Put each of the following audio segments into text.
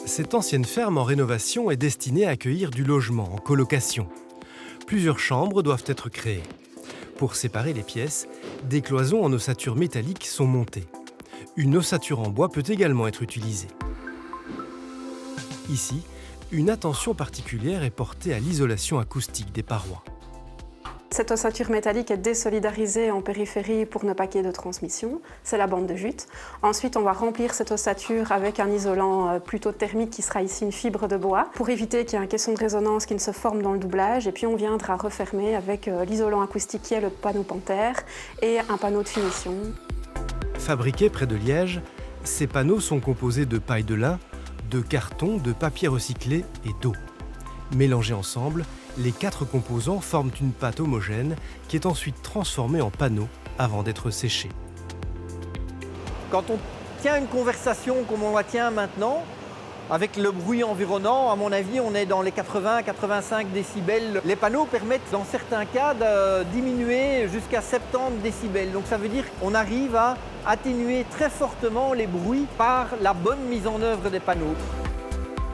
Cette ancienne ferme en rénovation est destinée à accueillir du logement en colocation. Plusieurs chambres doivent être créées. Pour séparer les pièces, des cloisons en ossature métallique sont montées. Une ossature en bois peut également être utilisée. Ici, une attention particulière est portée à l'isolation acoustique des parois. Cette ossature métallique est désolidarisée en périphérie pour ne pas qu'il y ait de transmission. C'est la bande de jute. Ensuite, on va remplir cette ossature avec un isolant plutôt thermique qui sera ici une fibre de bois pour éviter qu'il y ait un caisson de résonance qui ne se forme dans le doublage. Et puis, on viendra refermer avec l'isolant acoustique qui est le panneau Panthère et un panneau de finition. Fabriqués près de Liège, ces panneaux sont composés de paille de lin, de carton, de papier recyclé et d'eau. Mélangés ensemble, les 4 composants forment une pâte homogène qui est ensuite transformée en panneaux avant d'être séchée. Quand on tient une conversation comme on la tient maintenant, avec le bruit environnant, à mon avis, on est dans les 80-85 décibels. Les panneaux permettent, dans certains cas, de diminuer jusqu'à 70 décibels. Donc ça veut dire qu'on arrive à atténuer très fortement les bruits par la bonne mise en œuvre des panneaux.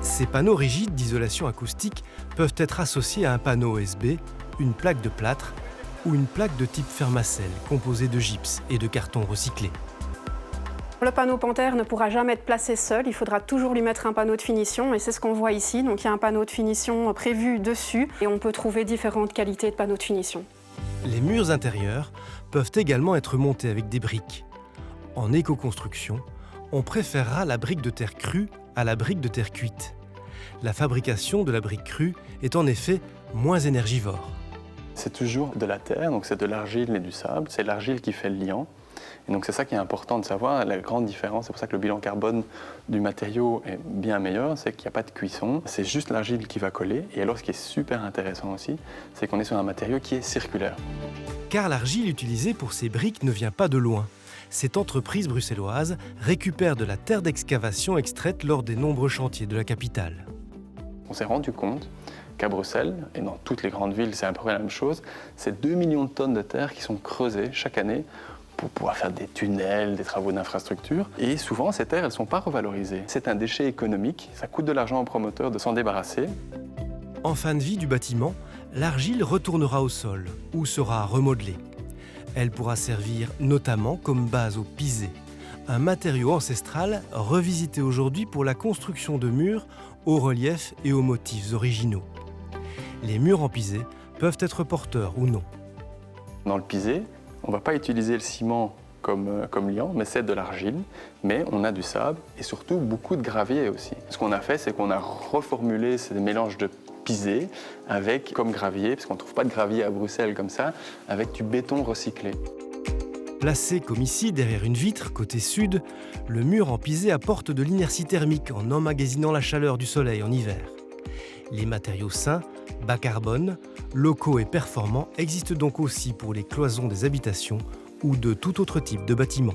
Ces panneaux rigides d'isolation acoustique peuvent être associés à un panneau OSB, une plaque de plâtre ou une plaque de type Fermacell composée de gypse et de carton recyclé. Le panneau Panthère ne pourra jamais être placé seul, il faudra toujours lui mettre un panneau de finition et c'est ce qu'on voit ici. Donc il y a un panneau de finition prévu dessus et on peut trouver différentes qualités de panneaux de finition. Les murs intérieurs peuvent également être montés avec des briques. En éco-construction, on préférera la brique de terre crue à la brique de terre cuite. La fabrication de la brique crue est en effet moins énergivore. C'est toujours de la terre, donc c'est de l'argile et du sable. C'est l'argile qui fait le liant. Et donc c'est ça qui est important de savoir, la grande différence. C'est pour ça que le bilan carbone du matériau est bien meilleur, c'est qu'il n'y a pas de cuisson. C'est juste l'argile qui va coller. Et alors ce qui est super intéressant aussi, c'est qu'on est sur un matériau qui est circulaire. Car l'argile utilisée pour ces briques ne vient pas de loin. Cette entreprise bruxelloise récupère de la terre d'excavation extraite lors des nombreux chantiers de la capitale. On s'est rendu compte qu'à Bruxelles, et dans toutes les grandes villes, c'est à peu près la même chose, c'est 2 millions de tonnes de terre qui sont creusées chaque année pour pouvoir faire des tunnels, des travaux d'infrastructure. Et souvent, ces terres, elles ne sont pas revalorisées. C'est un déchet économique, ça coûte de l'argent aux promoteurs de s'en débarrasser. En fin de vie du bâtiment, l'argile retournera au sol ou sera remodelée. Elle pourra servir notamment comme base au pisé, un matériau ancestral revisité aujourd'hui pour la construction de murs aux reliefs et aux motifs originaux. Les murs en pisé peuvent être porteurs ou non. Dans le pisé, on ne va pas utiliser le ciment comme liant, mais c'est de l'argile, mais on a du sable et surtout beaucoup de gravier aussi. Ce qu'on a fait, c'est qu'on a reformulé ces mélanges de pisé avec comme gravier, parce qu'on ne trouve pas de gravier à Bruxelles comme ça, avec du béton recyclé. Placé comme ici, derrière une vitre, côté sud, le mur en pisé apporte de l'inertie thermique en emmagasinant la chaleur du soleil en hiver. Les matériaux sains, bas carbone, locaux et performants existent donc aussi pour les cloisons des habitations ou de tout autre type de bâtiment.